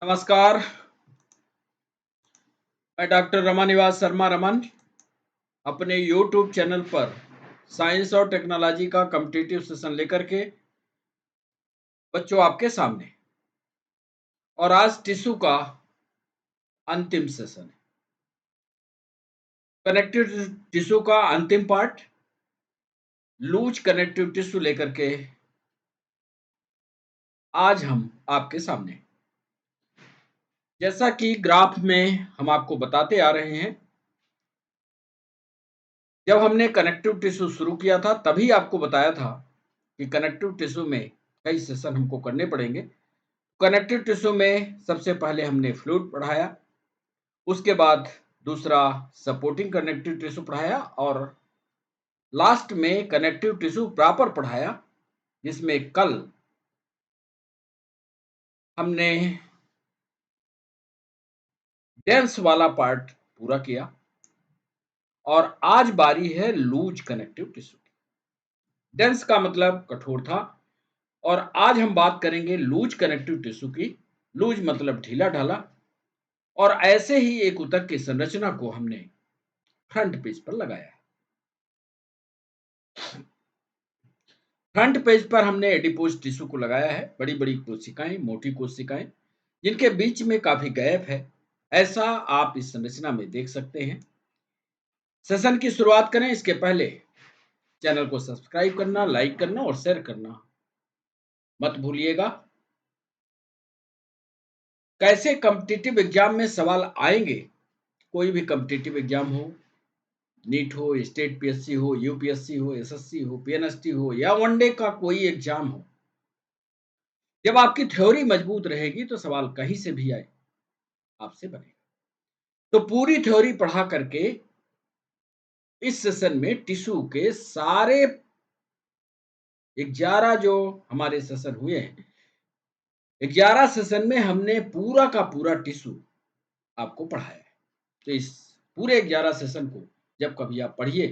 नमस्कार। मैं डॉक्टर रमानिवास शर्मा रमन अपने यूट्यूब चैनल पर साइंस और टेक्नोलॉजी का कॉम्पिटिटिव सेशन लेकर के बच्चों आपके सामने। और आज टिश्यू का अंतिम सेशन है। कनेक्टिव टिश्यू का अंतिम पार्ट लूज कनेक्टिव टिश्यू लेकर के आज हम आपके सामने। जैसा कि ग्राफ में हम आपको बताते आ रहे हैं, जब हमने कनेक्टिव टिश्यू शुरू किया था तभी आपको बताया था कि कनेक्टिव टिश्यू में कई सेशन हमको करने पड़ेंगे। कनेक्टिव टिश्यू में सबसे पहले हमने फ्लूइड पढ़ाया, उसके बाद दूसरा सपोर्टिंग कनेक्टिव टिश्यू पढ़ाया और लास्ट में कनेक्टिव टिश्यू प्रॉपर पढ़ाया, जिसमें कल हमने डेंस वाला पार्ट पूरा किया और आज बारी है लूज कनेक्टिव टिश्यू की। डेंस का मतलब कठोर था और आज हम बात करेंगे लूज कनेक्टिव टिश्यू की। लूज मतलब ढीला ढाला। और ऐसे ही एक ऊतक की संरचना को हमने फ्रंट पेज पर लगाया है। फ्रंट पेज पर हमने एडिपोज टिश्यू को लगाया है। बड़ी बड़ी कोशिकाएं, मोटी कोशिकाएं, जिनके बीच में काफी गैप है, ऐसा आप इस संरचना में देख सकते हैं। सेशन की शुरुआत करें इसके पहले चैनल को सब्सक्राइब करना, लाइक करना और शेयर करना मत भूलिएगा। कैसे कॉम्पिटिटिव एग्जाम में सवाल आएंगे, कोई भी कॉम्पिटिटिव एग्जाम हो, नीट हो, स्टेट पीएससी हो, यूपीएससी हो, एसएससी हो, पीएनएसटी हो या वनडे का कोई एग्जाम हो, जब आपकी थ्योरी मजबूत रहेगी तो सवाल कहीं से भी आए आपसे बनेगा। तो पूरी थ्योरी पढ़ा करके इस सेशन में टिश्यू के सारे 11 जो हमारे सेशन हुए हैं, 11 सेशन में हमने पूरा का पूरा टिश्यू आपको पढ़ाया है। तो इस पूरे 11 सेशन को जब कभी आप पढ़िए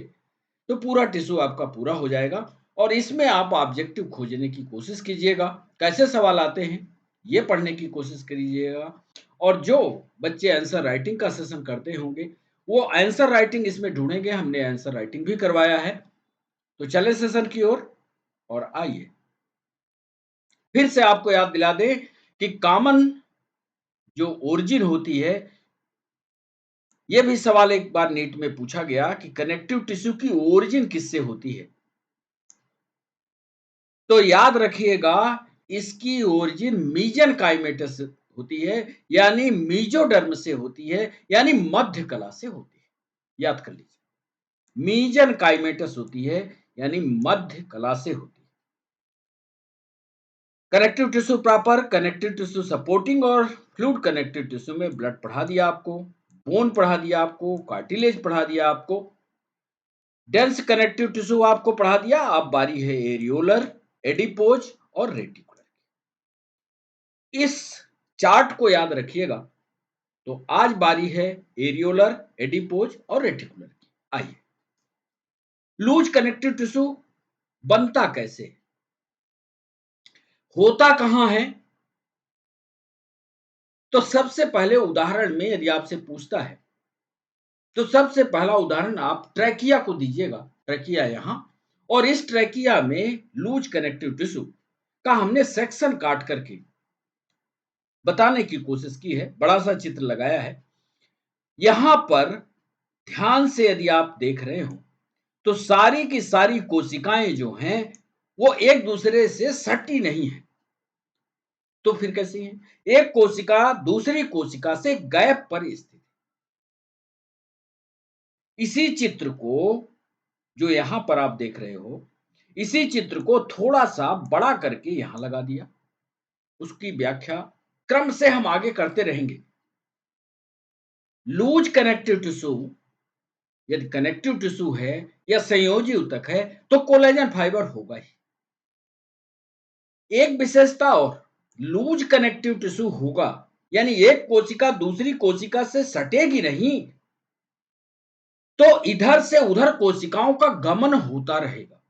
तो पूरा टिश्यू आपका पूरा हो जाएगा और इसमें आप ऑब्जेक्टिव खोजने की कोशिश कीजिएगा। कैसे सवाल आते हैं ये पढ़ने की कोशिश कीजिएगा। और जो बच्चे आंसर राइटिंग का सेशन करते होंगे वो आंसर राइटिंग इसमें ढूंढेंगे। हमने आंसर राइटिंग भी करवाया है। तो चले सेशन की ओर और आइए फिर से आपको याद दिला दें कि कॉमन जो ओरिजिन होती है, ये भी सवाल एक बार नीट में पूछा गया कि कनेक्टिव टिश्यू की ओरिजिन किससे होती है। तो याद रखिएगा इसकी ओरिजिन मीजन काइमेटस से होती है, यानी मीजोडर्म से होती है, यानी मध्य कला से होती है। याद कर लीजिए, मीजन काइमेटस होती है यानी मध्य कला से होती है। Connective tissue proper, connective tissue supporting और फ्लूइड कनेक्टिव टिश्यू में ब्लड पढ़ा दिया आपको, बोन पढ़ा दिया आपको, कार्टिलेज पढ़ा दिया आपको, डेंस कनेक्टिव टिश्यू आपको पढ़ा दिया। अब बारी है एरियोलर, एडिपोज और रेटिकुलर। इस चार्ट को याद रखिएगा। तो आज बारी है एरियोलर, एडिपोज और रेटिकुलर की। आइए, लूज कनेक्टिव टिश्यू बनता कैसे, होता कहां है? तो सबसे पहले उदाहरण में यदि आपसे पूछता है तो सबसे पहला उदाहरण आप ट्रैकिया को दीजिएगा। ट्रैकिया यहां, और इस ट्रैकिया में लूज कनेक्टिव टिश्यू का हमने सेक्शन काट करके बताने की कोशिश की है। बड़ा सा चित्र लगाया है यहां पर। ध्यान से यदि आप देख रहे हो तो सारी की सारी कोशिकाएं जो हैं वो एक दूसरे से सटी नहीं है। तो फिर कैसी है? एक कोशिका दूसरी कोशिका से गैप पर स्थित। इसी चित्र को जो यहां पर आप देख रहे हो, इसी चित्र को थोड़ा सा बड़ा करके यहां लगा दिया। उसकी व्याख्या क्रम से हम आगे करते रहेंगे। लूज कनेक्टिव टिश्यू यदि कनेक्टिव टिश्यू है या संयोजी ऊतक है तो कोलेजन फाइबर होगा ही। एक विशेषता और, लूज कनेक्टिव टिश्यू होगा यानी एक कोशिका दूसरी कोशिका से सटेगी नहीं, तो इधर से उधर कोशिकाओं का गमन होता रहेगा,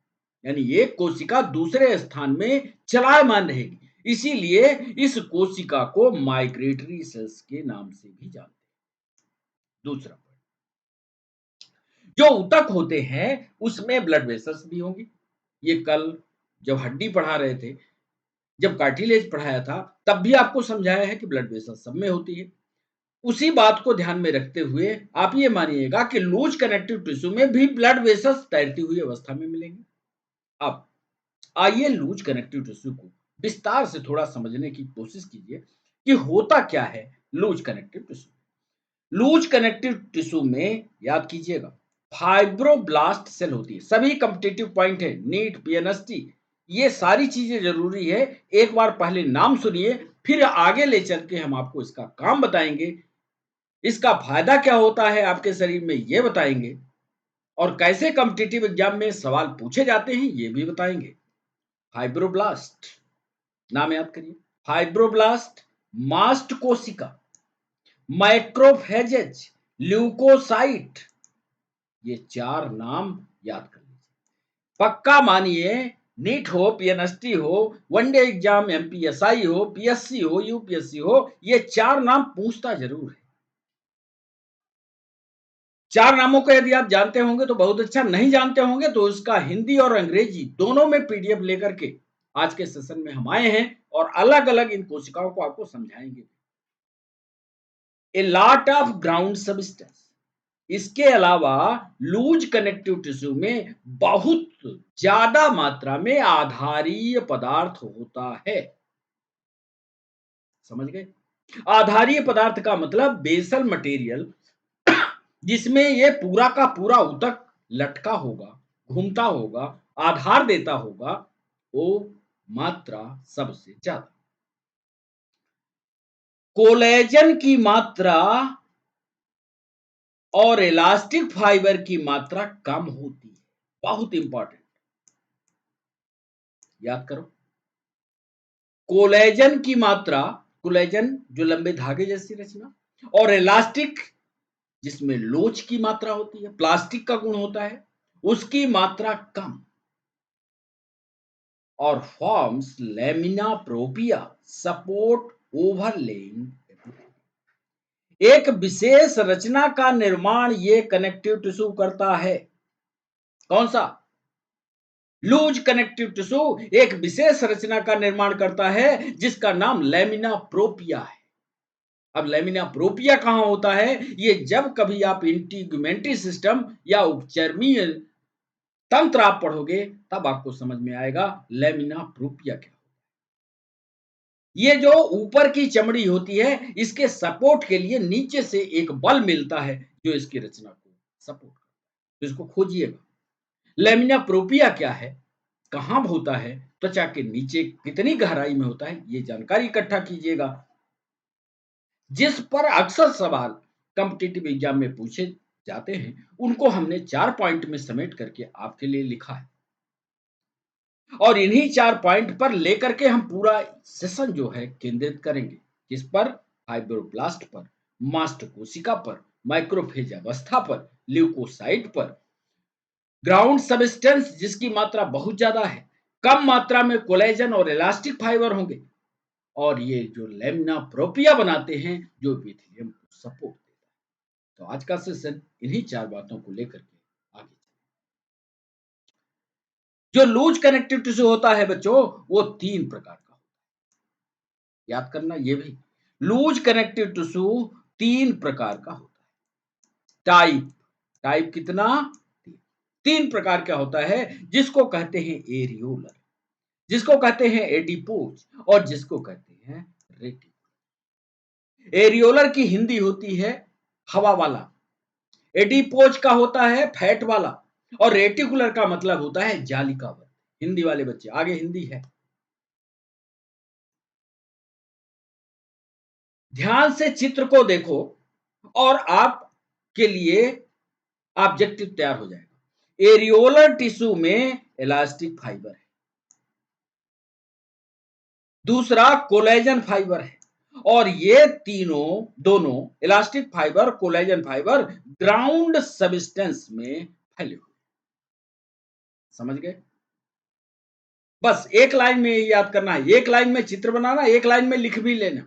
यानी एक कोशिका दूसरे स्थान में चलायमान रहेगी। इसीलिए इस कोशिका को माइग्रेटरी सेल्स के नाम से भी जानते हैं। दूसरा पॉइंट, जो ऊतक होते हैं उसमें ब्लड वेसल्स भी होंगे। ये कल जब हड्डी पढ़ा रहे थे, जब कार्टिलेज पढ़ाया था, तब भी आपको समझाया है कि ब्लड वेसल्स सब में होती है। उसी बात को ध्यान में रखते हुए आप ये मानिएगा कि लूज कनेक्टिव टिश्यू में भी ब्लड वेसल्स तैरती हुई अवस्था में मिलेंगे। अब आइए लूज कनेक्टिव टिश्यू को विस्तार से थोड़ा समझने की कोशिश कीजिए कि होता क्या है loose connective tissue. Loose connective tissue में याद कीजिएगा फाइब्रोब्लास्ट सेल होती है। सभी कॉम्पिटिटिव पॉइंट है, नीट, पीएनएसटी, ये सारी चीजें जरूरी है। एक बार पहले नाम सुनिए, फिर आगे ले चल के हम आपको इसका काम बताएंगे, इसका फायदा क्या होता है आपके शरीर में ये बताएंगे, और कैसे कॉम्पिटिटिव एग्जाम में सवाल पूछे जाते हैं ये भी बताएंगे। फाइब्रोब्लास्ट, नाम याद करिए, फाइब्रोब्लास्ट, मास्ट कोशिका, माइक्रोफेजेज, ल्यूकोसाइट, ये चार नाम याद कर लीजिए। पक्का मानिए, नीट हो, पीएनएसटी हो, वनडे एग्जाम, एमपीएसआई हो, पीएससी हो, यूपीएससी हो, ये चार नाम पूछता जरूर है। चार नामों को यदि आप जानते होंगे तो बहुत अच्छा, नहीं जानते होंगे तो उसका हिंदी और अंग्रेजी दोनों में पीडीएफ लेकर के आज के सेशन में हम आए हैं और अलग अलग इन कोशिकाओं को आपको समझाएंगे। A lot of ground substance, इसके अलावा लूज कनेक्टिव टिश्यू में बहुत ज्यादा मात्रा में आधारीय पदार्थ होता है। समझ गए? आधारीय पदार्थ का मतलब बेसल मटेरियल, जिसमें ये पूरा का पूरा ऊतक लटका होगा, घूमता होगा, आधार देता होगा, वो मात्रा सबसे ज्यादा। कोलेजन की मात्रा और इलास्टिक फाइबर की मात्रा कम होती है। बहुत इंपॉर्टेंट, याद करो। कोलेजन की मात्रा, कोलेजन जो लंबे धागे जैसी रचना, और इलास्टिक जिसमें लोच की मात्रा होती है, प्लास्टिक का गुण होता है, उसकी मात्रा कम, और फॉर्म्स लेमिना प्रोपिया सपोर्ट ओवरलेइंग। एक विशेष रचना का निर्माण ये कनेक्टिव टिश्यू करता है। कौन सा? लूज कनेक्टिव टिश्यू एक विशेष रचना का निर्माण करता है जिसका नाम लेमिना प्रोपिया है। अब लेमिना प्रोपिया कहां होता है? ये जब कभी आप इंटीग्यूमेंट्री सिस्टम या उपचर्मीय तंत्र आप पढ़ोगे तब आपको समझ में आएगा लेमिना प्रोपिया क्या। ये जो ऊपर की चमड़ी होती है, इसके सपोर्ट के लिए नीचे से एक बल मिलता है जो इसकी रचना को सपोर्ट करता है। तो इसको खोजिएगा, लेमिना प्रोपिया क्या है, कहां होता है, त्वचा के नीचे कितनी गहराई में होता है, ये जानकारी इकट्ठा कीजिएगा। जिस पर अक्सर सवाल कॉम्पिटिटिव एग्जाम में पूछे जाते हैं, उनको हमने 4 पॉइंट में समेट करके आपके लिए लिखा है, और इन्हीं 4 पॉइंट पर लेकर के हम पूरा सेशन जो है केंद्रित करेंगे। किस पर? फाइब्रोब्लास्ट पर, मास्ट कोशिका पर, माइक्रोफेज अवस्था पर, ल्यूकोसाइट पर, ग्राउंड सब्सटेंस जिसकी मात्रा बहुत ज्यादा है, कम मात्रा में कोलेजन और इलास्टिक फाइबर होंगे, और ये जो लेमिना प्रोपिया बनाते हैं जो एपिथेलियम को सपोर्ट देता है। तो आज का सेशन इन्हीं 4 बातों को लेकर के आगे। जो लूज कनेक्टिव टिश्यू होता है बच्चों, वो 3 प्रकार का होता है। याद करना ये भी, लूज कनेक्टिव टिश्यू 3 प्रकार का होता है। टाइप, टाइप कितना? 3 प्रकार का होता है, जिसको कहते हैं एरियोलर, जिसको कहते हैं एडिपोज, और जिसको कहते हैं रेटिकुलर। एरियोलर की हिंदी होती है हवा वाला, एडिपोज का होता है फैट वाला, और रेटिकुलर का मतलब होता है जालिकावर। हिंदी वाले बच्चे आगे हिंदी है, ध्यान से चित्र को देखो और आपके लिए ऑब्जेक्टिव तैयार हो जाएगा। एरियोलर टिश्यू में इलास्टिक फाइबर है, दूसरा कोलेजन फाइबर है, और ये तीनों, दोनों elastic fibre, collagen fibre ground substance में फैले हुए। समझ गए? बस एक लाइन में ये याद करना है, एक लाइन में चित्र बनाना, एक लाइन में लिख भी लेना।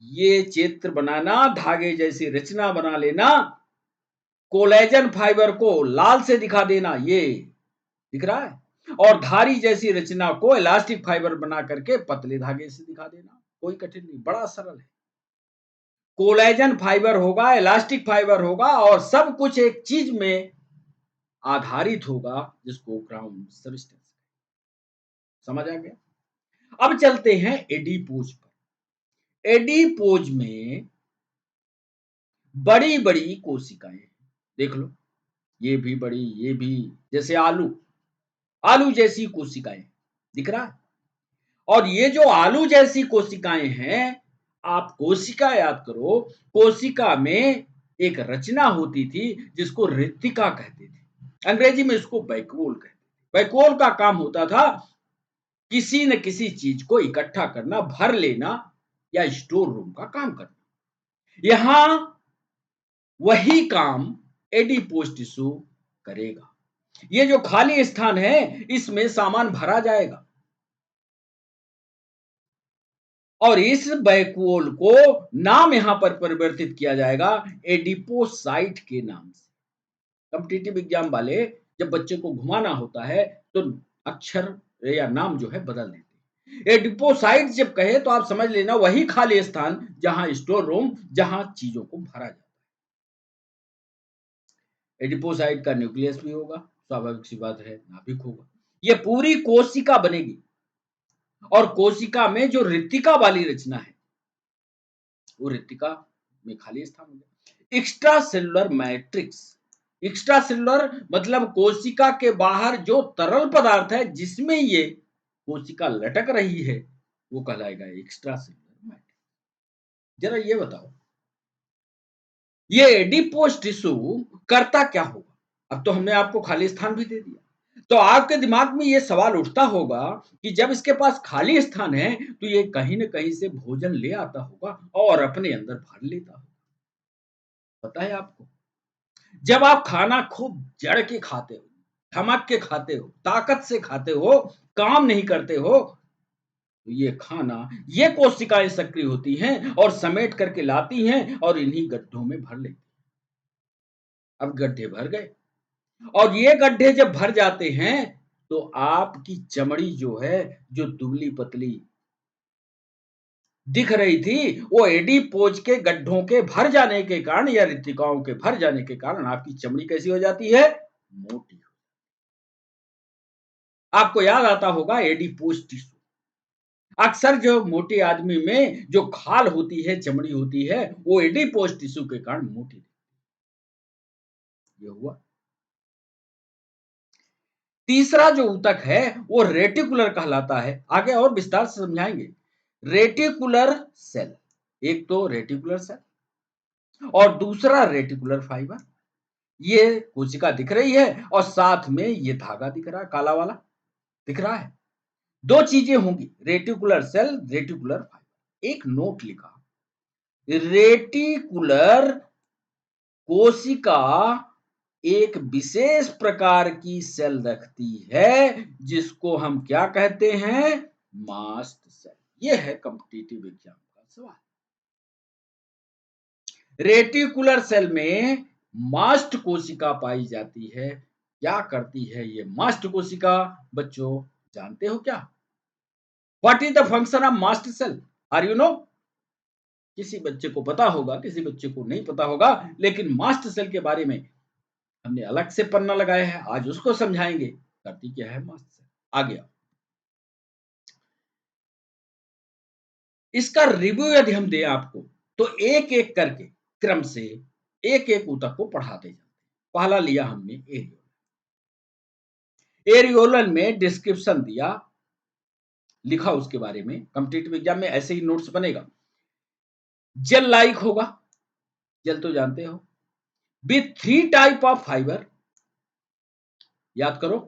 ये चित्र बनाना, धागे जैसी रचना बना लेना, कोलेजन फाइबर को लाल से दिखा देना, ये दिख रहा है, और धारी जैसी रचना को इलास्टिक फाइबर बना करके पतले धागे से दिखा देना। कोई कठिन नहीं, बड़ा सरल है। कोलेजन फाइबर होगा, इलास्टिक फाइबर होगा, और सब कुछ एक चीज में आधारित होगा, जिसको ग्राउंड सबस्टेंस। समझ आ गया? अब चलते हैं एडिपोज पर। एडिपोज में बड़ी बड़ी कोशिकाएं, देख लो, ये भी बड़ी, ये भी, जैसे आलू, आलू जैसी कोशिकाएं, दिख रहा है? और ये जो आलू जैसी कोशिकाएं हैं, आप कोशिका याद करो, कोशिका में एक रचना होती थी जिसको रिक्तिका कहते थे। अंग्रेजी में इसको वैक्यूल कहते थे। वैक्यूल का काम होता था किसी न किसी चीज को इकट्ठा करना, भर लेना, या स्टोर रूम का काम करना। यहां वही काम एडिपोज टिश्यू करेगा। ये जो खाली स्थान है, इसमें सामान भरा जाएगा, और इस वैक्यूल को नाम यहां पर परिवर्तित किया जाएगा एडिपोसाइट के नाम से। कॉम्पिटिटिव एग्जाम वाले जब बच्चे को घुमाना होता है तो अक्षर या नाम जो है बदल देते हैं। एडिपोसाइट जब कहे तो आप समझ लेना वही खाली स्थान जहां स्टोर रूम, जहां चीजों को भरा जाता है। एडिपोसाइट का न्यूक्लियस भी होगा, स्वाभाविक सी बात है, नाभिक होगा। ये पूरी कोशिका बनेगी, और कोशिका में जो रिक्तिका वाली रचना है, वो रिक्तिका में खाली स्थान हो गया। Extra cellular matrix, extra cellular मतलब कोशिका के बाहर जो तरल पदार्थ है जिसमें ये कोशिका लटक रही है, वो कहलाएगा एक्स्ट्रा सेलुलर मैट्रिक्स। जरा ये बताओ, ये एडिपोज टिश्यू करता क्या होगा? अब तो हमने आपको खाली स्थान भी दे दिया, तो आपके दिमाग में ये सवाल उठता होगा कि जब इसके पास खाली स्थान है तो ये कहीं ना कहीं से भोजन ले आता होगा और अपने अंदर भर लेता होगा। पता है आपको, जब आप खाना खूब जड़ के खाते हो, धमक के खाते हो, ताकत से खाते हो, काम नहीं करते हो, तो ये खाना, ये कोशिकाएं सक्रिय होती हैं और समेट करके लाती हैं और इन्हीं गड्ढों में भर लेती हैं। अब गड्ढे भर गए, और ये गड्ढे जब भर जाते हैं तो आपकी चमड़ी जो है, जो दुबली पतली दिख रही थी, वो एडिपोज के गड्ढों के भर जाने के कारण या रिक्तिकाओं के भर जाने के कारण आपकी चमड़ी कैसी हो जाती है? मोटी। आपको याद आता होगा एडिपोज टिश्यू। अक्सर जो मोटे आदमी में जो खाल होती है, चमड़ी होती है, वो एडिपोज टिश्यू के कारण मोटी। ये हुआ। तीसरा जो ऊतक है वो रेटिकुलर कहलाता है, आगे और विस्तार से समझाएंगे। रेटिकुलर सेल, एक तो रेटिकुलर सेल और दूसरा रेटिकुलर फाइबर। ये कोशिका दिख रही है और साथ में ये धागा दिख रहा है, काला वाला दिख रहा है। दो चीजें होंगी, रेटिकुलर सेल, रेटिकुलर फाइबर। एक नोट लिखा, रेटिकुलर कोशिका एक विशेष प्रकार की सेल रखती है जिसको हम क्या कहते हैं? Mast cell. यह है कॉम्पिटिटिव एग्जाम का सवाल। रेटिकुलर सेल में मास्ट कोशिका पाई जाती है। क्या करती है ये मास्ट कोशिका? बच्चों जानते हो क्या? What is the function of mast cell? Are you know? किसी बच्चे को पता होगा, किसी बच्चे को नहीं पता होगा, लेकिन मास्ट सेल के बारे में हमने अलग से पन्ना लगाया है, आज उसको समझाएंगे। करती क्या है मास्ट सेल? आ गया। इसका रिव्यू यदि हम दें आपको, तो एक एक करके क्रम से एक एक ऊतक को पढ़ाते जाते हैं। पहला लिया हमने एरियोल। एरियोल में डिस्क्रिप्शन दिया, लिखा उसके बारे में। कॉम्पिटिटिव एग्जाम में ऐसे ही नोट्स बनेगा। जेल लाइक होगा, जेल तो जानते हो, विथ 3 टाइप ऑफ फाइबर। याद करो,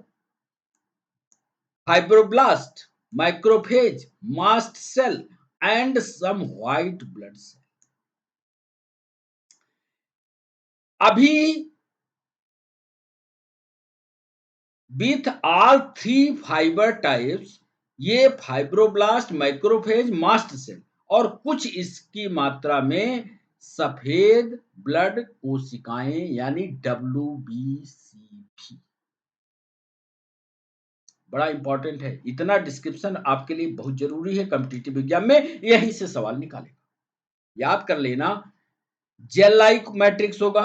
fibroblast, macrophage, mast cell and some white blood cell. अभी with all three fibre types, ये फाइब्रोब्लास्ट, माइक्रोफेज, मास्ट सेल और कुछ इसकी मात्रा में सफेद ब्लड कोशिकाएं यानी WBC भी। बड़ा इंपॉर्टेंट है, इतना डिस्क्रिप्शन आपके लिए बहुत जरूरी है, कॉम्पिटिटिव एग्जाम में यहीं से सवाल निकालेगा। याद कर लेना, जेल लाइक मैट्रिक्स होगा,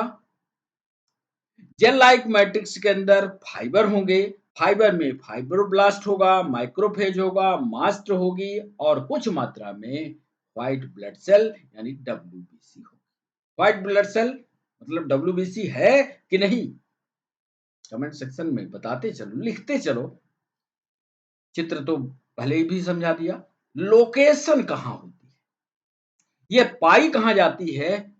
जेल लाइक मैट्रिक्स के अंदर फाइबर होंगे, फाइबर में फाइब्रोब्लास्ट होगा, माइक्रोफेज होगा, मास्ट होगी और कुछ मात्रा में व्हाइट ब्लड सेल यानी WBC होगा। व्हाइट ब्लड सेल मतलब WBC है कि नहीं, कमेंट सेक्शन में बताते चलो, लिखते चलो। चित्र तो भले ही भी समझा दिया, लोकेशन कहां होती है, ये पाई कहां जाती है,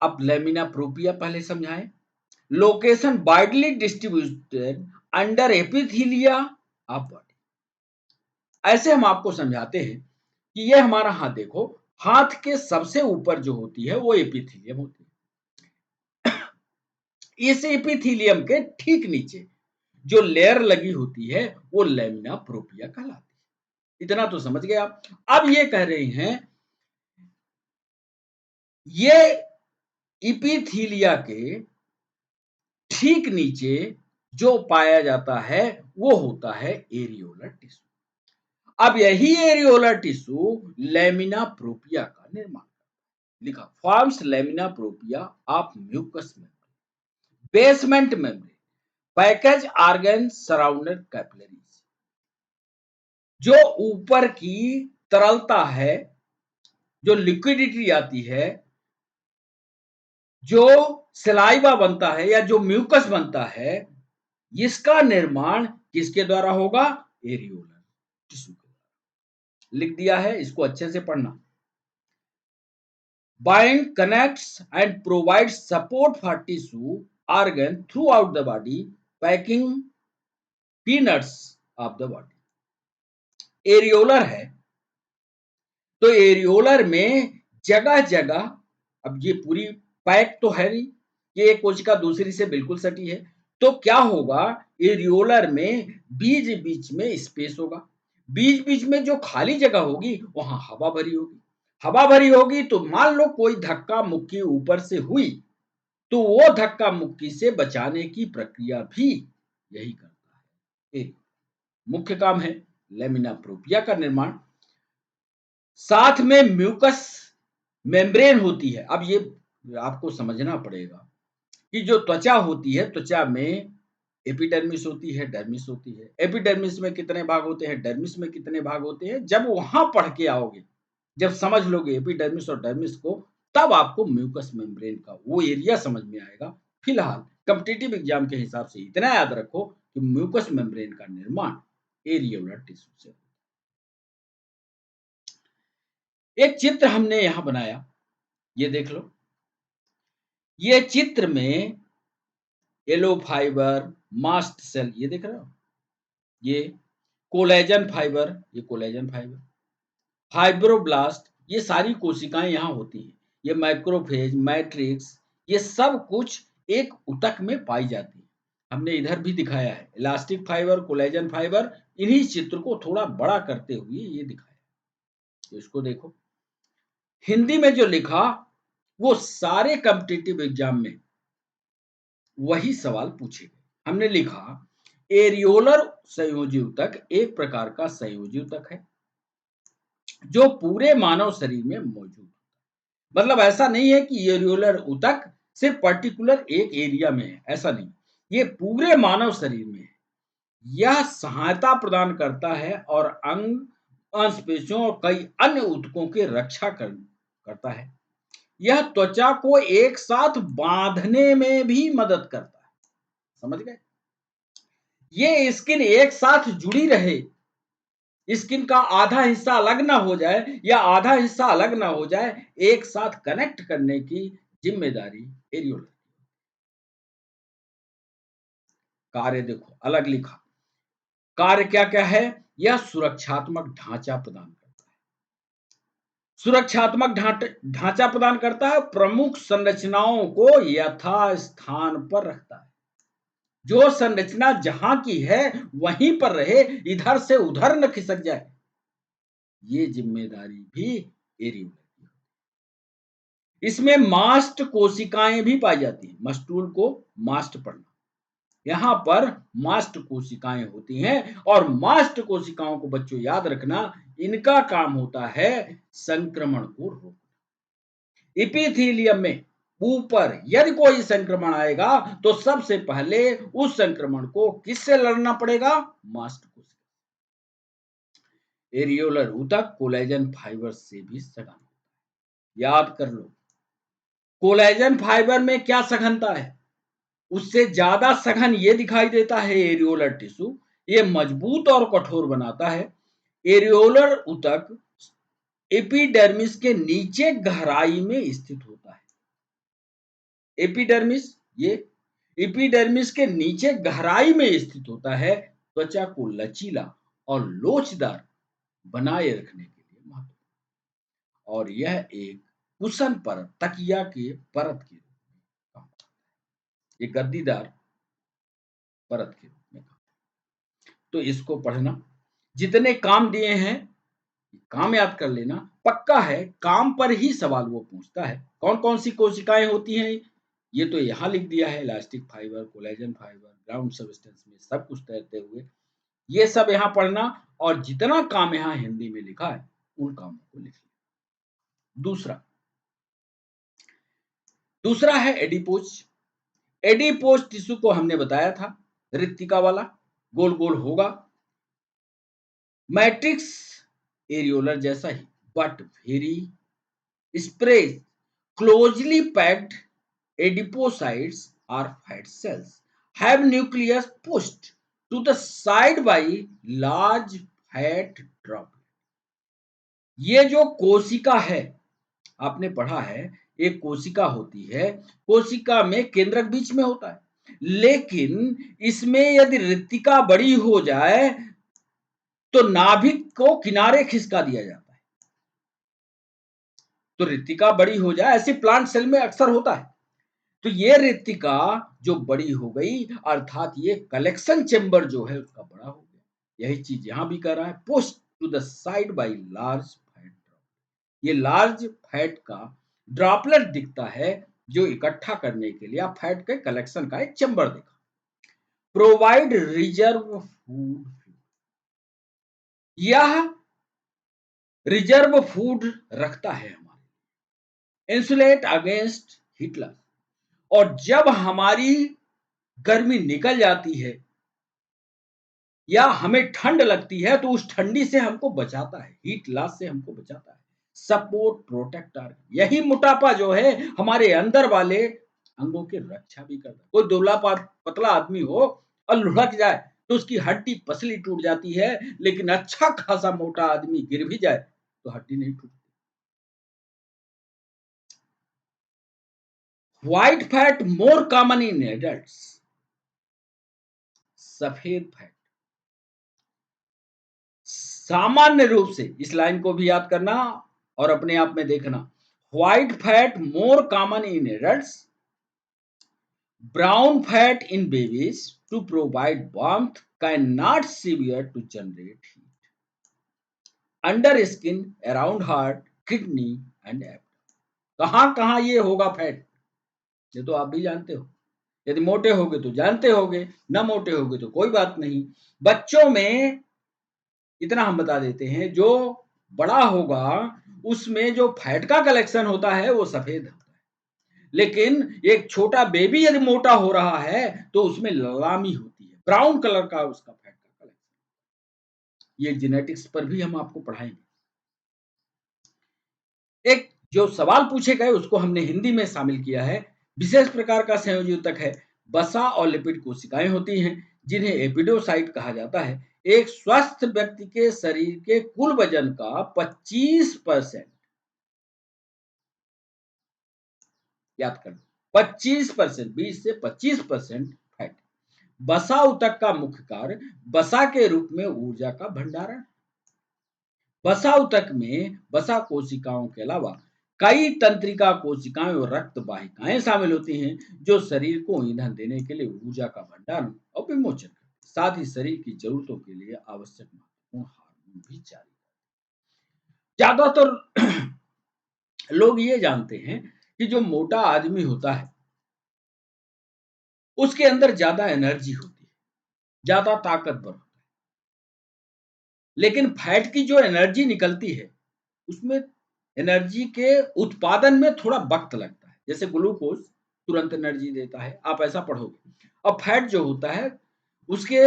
अब लेमिना प्रोपिया पहले समझाएं। Location widely distributed under एपिथीलिया of body. ऐसे हम आपको समझाते हैं कि ये हमारा हाथ देखो, हाथ के सबसे ऊपर जो होती है वो एपिथीलियम होती है, इस एपिथीलियम के ठीक नीचे जो लेयर लगी होती है वो लेमिना प्रोपिया कहलाती है। इतना तो समझ गए आप। अब ये कह रहे हैं ये इपिथीलिया के ठीक नीचे जो पाया जाता है वो होता है एरियोलर टिश्यू। अब यही एरियोलर टिश्यू लेमिना प्रोपिया का निर्माण लिखा, forms lamina propria of mucous membrane, basement membrane, package organ surrounded capillaries. जो ऊपर की तरलता है, जो लिक्विडिटी आती है, जो सलाइवा बनता है या जो म्यूकस बनता है, इसका निर्माण किसके द्वारा होगा, एरियोलर टिश्यू के द्वारा। लिख दिया है, इसको अच्छे से पढ़ना। Bind, connects and provides support for tissue organ throughout the body, packing peanuts of the body. Areolar है तो एरियोलर में जगह जगह, अब ये पूरी पैक तो है नहीं, ये एक कोशिका दूसरी से बिल्कुल सटी है, तो क्या होगा, एरियोलर में बीच बीच में स्पेस होगा, बीच बीच में जो खाली जगह होगी वहां हवा भरी होगी, हवा भरी होगी तो मान लो कोई धक्का मुक्की ऊपर से हुई तो वो धक्का मुक्की से बचाने की प्रक्रिया भी यही करता है। एक मुख्य काम है लेमिना प्रोपिया का निर्माण, साथ में म्यूकस मेम्ब्रेन होती है। अब ये आपको समझना पड़ेगा कि जो त्वचा होती है, त्वचा में एपिडर्मिस होती है, डर्मिस होती है। एपिडर्मिस में कितने भाग होते हैं, डर्मिस में कितने भाग होते हैं, जब वहां पढ़ के आओगे, जब समझ लोगे एपिडर्मिस और डर्मिस को, तब आपको म्यूकस मेम्ब्रेन का वो एरिया समझ में आएगा। फिलहाल कॉम्पिटिटिव एग्जाम के हिसाब से इतना याद रखो कि म्यूकस मेम्ब्रेन का निर्माण एरियोलर टिश्यू से। एक चित्र हमने यहां बनाया, ये देख लो, ये चित्र में येलो फाइबर, मास्ट सेल, ये देख रहे हो, ये कोलेजन फाइबर, ये कोलेजन फाइबर, फाइब्रोब्लास्ट, ये सारी कोशिकाएं यहाँ होती हैं। ये माइक्रोफेज, मैट्रिक्स, ये सब कुछ एक ऊतक में पाई जाती है। हमने इधर भी दिखाया है, इलास्टिक फाइबर, कोलेजन फाइबर, इन्हीं चित्र को थोड़ा बड़ा करते हुए ये दिखाया। तो इसको देखो, हिंदी में जो लिखा वो सारे कॉम्पिटिटिव एग्जाम में वही सवाल पूछे गए। हमने लिखा एरियोलर संयोजी ऊतक एक प्रकार का संयोजी ऊतक है जो पूरे मानव शरीर में मौजूद, मतलब ऐसा नहीं है कि एरियोलर ऊतक सिर्फ पर्टिकुलर एक एरिया में है, ऐसा नहीं, ये पूरे मानव शरीर में है। यह सहायता प्रदान करता है और अंग, मांसपेशियों और कई अन्य ऊतकों की रक्षा करता है। यह त्वचा को एक साथ बांधने में भी मदद करता है, समझ गए, ये स्किन एक साथ जुड़ी रहे, स्किन का आधा हिस्सा अलग ना हो जाए या आधा हिस्सा अलग ना हो जाए, एक साथ कनेक्ट करने की जिम्मेदारी एरियोलर। कार्य देखो अलग लिखा, कार्य क्या क्या है, यह सुरक्षात्मक ढांचा प्रदान करता है, सुरक्षात्मक ढांचा प्रदान करता है, प्रमुख संरचनाओं को यथास्थान पर रखता है, जो संरचना जहां की है वहीं पर रहे, इधर से उधर न खिसक जाए। ये जिम्मेदारी भी एरियोलर की है। इसमें मास्ट कोशिकाएं भी पाई जाती हैं। मस्टूल को मास्ट पढ़ना, यहाँ पर मास्ट कोशिकाएं होती हैं और मास्ट कोशिकाओं को बच्चों याद रखना, इनका काम होता है संक्रमण को रोकना। इपिथीलियम में ऊपर यदि कोई संक्रमण आएगा तो सबसे पहले उस संक्रमण को किससे लड़ना पड़ेगा? मास्ट कोशिका। एरियोलर ऊतक कोलेजन फाइबर से भी सघन होता है। याद कर लो, कोलेजन फाइबर में क्या सघनता है? उससे ज्यादा सघन ये दिखाई देता है एरियोलर टिश्यू। ये मजबूत और कठोर बनाता है। एरियोलर ऊतक एपिडर्मिस के नीचे गहराई में स्थित होता है। एपिडर्मिस, ये एपिडर्मिस के नीचे गहराई में स्थित होता है। त्वचा को लचीला और लोचदार बनाए रखने के लिए महत्वपूर्ण, और यह एक कुशन परत, तकिया के परत के रूप में काम करता है। ये गद्दीदार परत के रूप में काम। तो इसको पढ़ना, जितने काम दिए हैं काम याद कर लेना। पक्का है काम पर ही सवाल वो पूछता है। कौन कौन सी कोशिकाएं होती हैं ये तो यहाँ लिख दिया है, elastic fibre, collagen fibre, ground substance में सब कुछ तैरते हुए, ये सब यहाँ पढ़ना। और जितना काम यहाँ हिंदी में लिखा है उन कामों को लिख लिया। दूसरा है एडिपोज। एडिपोज टिश्यू को हमने बताया था रिक्तिका वाला, गोल गोल होगा, मैट्रिक्स एरियोलर जैसा ही, but very sparse closely packed adipocytes or fat cells have nucleus pushed to the side by large fat droplet। ये जो कोशिका है, आपने पढ़ा है, एक कोशिका होती है, कोशिका में केंद्रक बीच में होता है, लेकिन इसमें यदि रिक्तिका बड़ी हो जाए तो नाभिक को किनारे खिसका दिया जाता है। तो रिक्तिका बड़ी हो जाए, ऐसे प्लांट सेल में अक्सर होता है। तो ये रिक्तिका जो बड़ी हो गई, अर्थात ये कलेक्शन चेंबर जो है उसका बड़ा हो गया। यही चीज यहां भी कर रहा है, push to the side by large fat droplet. ये लार्ज फैट का ड्रॉपलेट दिखता है जो इकट्ठा करने के लिए फैट के कलेक्शन का एक चेंबर देखा। प्रोवाइड रिजर्व फूड, यह रिजर्व फूड रखता है हमारे, इंसुलेट अगेंस्ट हीटलर। और जब हमारी गर्मी निकल जाती है या हमें ठंड लगती है तो उस ठंडी से हमको बचाता है, हीट लॉस से हमको बचाता है। सपोर्ट प्रोटेक्टर, यही मोटापा जो है हमारे अंदर वाले अंगों की रक्षा भी करता है। कोई दुबला पतला आदमी हो और लुढ़क जाए तो उसकी हड्डी पसली टूट जाती है, लेकिन अच्छा खासा मोटा आदमी गिर भी जाए तो हड्डी नहीं टूटती। White fat more common in adults, सफेद फैट सामान्य रूप से, इस लाइन को भी याद करना और अपने आप में देखना। White fat more common in adults, brown fat in babies to provide warmth, can not severe to generate heat, under skin, around heart, kidney and abdomen. कहां कहां ये होगा फैट, ये तो आप भी जानते हो। यदि मोटे होगे तो जानते होगे, न मोटे होगे तो कोई बात नहीं। बच्चों में इतना हम बता देते हैं, जो बड़ा होगा उसमें जो फैट का कलेक्शन होता है वो सफेद होता है, लेकिन एक छोटा बेबी यदि मोटा हो रहा है तो उसमें लामी होती है, ब्राउन कलर का उसका फैट का कलेक्शन। ये जेनेटिक्स पर भी हम आपको पढ़ाएंगे। एक जो सवाल पूछे गए उसको हमने हिंदी में शामिल किया है। विशेष प्रकार का संयोजी ऊतक है, वसा और लिपिड कोशिकाएं होती हैं जिन्हें एपिडोसाइट कहा जाता है। एक स्वस्थ व्यक्ति के शरीर के कुल वजन का 25%, याद कर लो, 25%, 20 से 25% फैट। वसा ऊतक का मुख्य कार्य वसा के रूप में ऊर्जा का भंडारण। वसा ऊतक में वसा कोशिकाओं के अलावा कई तंत्रिका कोशिकाएं और रक्त वाहिकाएं शामिल होती हैं जो शरीर को ईंधन देने के लिए ऊर्जा का भंडारण और विमोचन करती हैं। साथ ही शरीर की जरूरतों के लिए आवश्यक महत्वपूर्ण हार्मोन भी जारी ज्यादातर लोग ये जानते हैं कि जो मोटा आदमी होता है उसके अंदर ज्यादा एनर्जी होती है, ज्यादा ताकतवर होता है। लेकिन फैट की जो एनर्जी निकलती है उसमें एनर्जी के उत्पादन में थोड़ा वक्त लगता है। जैसे ग्लूकोज तुरंत एनर्जी देता है, आप ऐसा पढ़ोगे। और फैट जो होता है उसके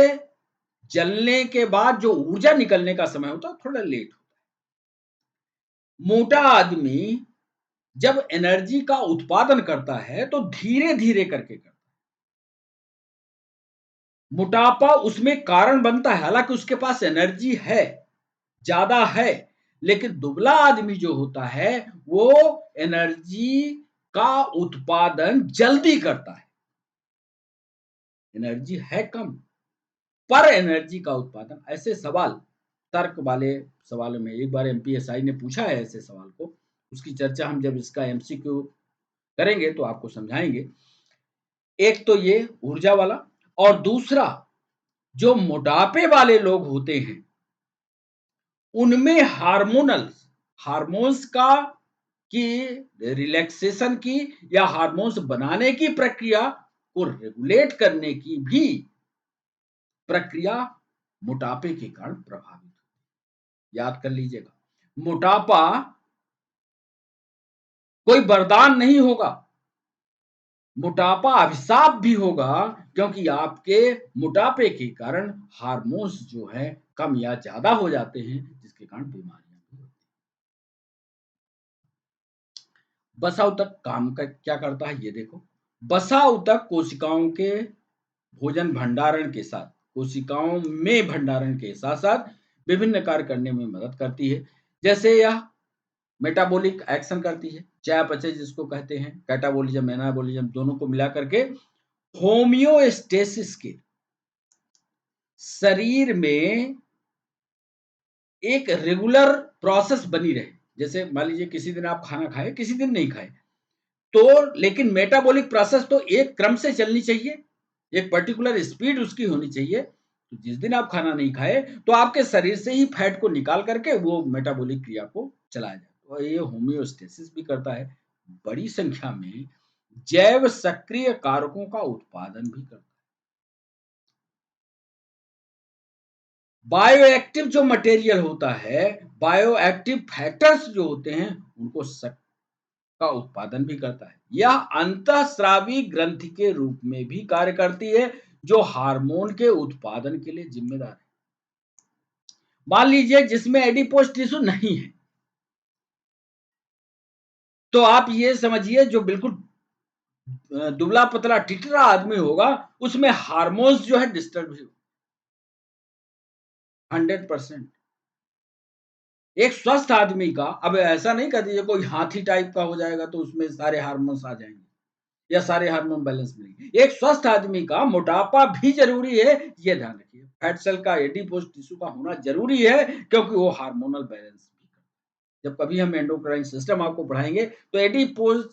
जलने के बाद जो ऊर्जा निकलने का समय होता है थोड़ा लेट होता है। मोटा आदमी जब एनर्जी का उत्पादन करता है तो धीरे धीरे करके करता है। मोटापा उसमें कारण बनता है, हालांकि उसके पास एनर्जी है, ज्यादा है। लेकिन दुबला आदमी जो होता है वो एनर्जी का उत्पादन जल्दी करता है। एनर्जी है कम पर एनर्जी का उत्पादन। ऐसे सवाल तर्क वाले सवालों में एक बार एमपीएसआई ने पूछा है ऐसे सवाल को, उसकी चर्चा हम जब इसका एमसीक्यू करेंगे तो आपको समझाएंगे। एक तो ये ऊर्जा वाला, और दूसरा जो मोटापे वाले लोग होते हैं उनमें हार्मोन्स का की रिलैक्सेशन की या हार्मोन्स बनाने की प्रक्रिया को रेगुलेट करने की भी प्रक्रिया मोटापे के कारण प्रभावित होती है। याद कर लीजिएगा, मोटापा कोई वरदान नहीं होगा, मोटापा अभिशाप भी होगा, क्योंकि आपके मोटापे के कारण हार्मोन्स जो है कम या ज्यादा हो जाते हैं जिसके कारण बीमारियां भी होती हैं। बसा ऊतक काम का क्या करता है ये देखो। बसा ऊतक कोशिकाओं के भोजन भंडारण के साथ, कोशिकाओं में भंडारण के साथ साथ विभिन्न कार्य करने में मदद करती है। जैसे यह मेटाबॉलिक एक्शन करती है, चयापचय जिसको कहते हैं, कैटाबॉलिज्म एनाबॉलिज्म दोनों को मिला करके होमियोस्टेसिस के शरीर में एक रेगुलर प्रोसेस बनी रहे। जैसे मान लीजिए किसी दिन आप खाना खाए, किसी दिन नहीं खाए, तो लेकिन मेटाबॉलिक प्रोसेस तो एक क्रम से चलनी चाहिए, एक पर्टिकुलर स्पीड उसकी होनी चाहिए। तो जिस दिन आप खाना नहीं खाए तो आपके शरीर से ही फैट को निकाल करके वो मेटाबॉलिक क्रिया को चलाया जाए, तो ये होमियोस्टेसिस भी करता है। बड़ी संख्या में जैव सक्रिय कारकों का उत्पादन भी करता है। बायोएक्टिव जो मटेरियल होता है, बायोएक्टिव फैक्टर्स जो होते हैं उनको का उत्पादन भी करता है। यह अंतःस्रावी ग्रंथि के रूप में भी कार्य करती है जो हार्मोन के उत्पादन के लिए जिम्मेदार है। मान लीजिए जिसमें एडिपोज टिश्यू नहीं है तो आप ये समझिए जो बिल्कुल दुबला पतला टिटरा आदमी होगा उसमें हार्मोन्स जो है डिस्टर्ब 100%। एक स्वस्थ आदमी का, अब ऐसा नहीं कर दीजिए कोई हाथी टाइप का हो जाएगा तो उसमें सारे हार्मोन्स आ जाएंगे या सारे हार्मोन बैलेंस मिलेंगे। एक स्वस्थ आदमी का मोटापा भी जरूरी है, ये ध्यान रखिए। फैट सेल का एडिपोज टिश्यू का होना जरूरी है क्योंकि वो हार्मोनल बैलेंस भी करता है। जब कभी हम एंडोक्राइन सिस्टम आपको पढ़ाएंगे तो एडिपोज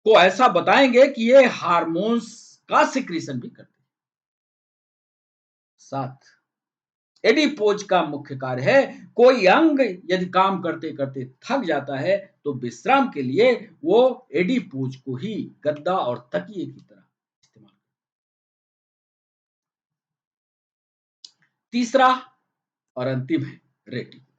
को ऐसा बताएंगे कि ये हार्मोन्स का सिक्रीशन भी करते हैं। साथ एडिपोज का मुख्य कार्य है, कोई अंग यदि काम करते करते थक जाता है तो विश्राम के लिए वो एडिपोज को ही गद्दा और तकिए की तरह इस्तेमाल। तीसरा और अंतिम है रेटिकुलर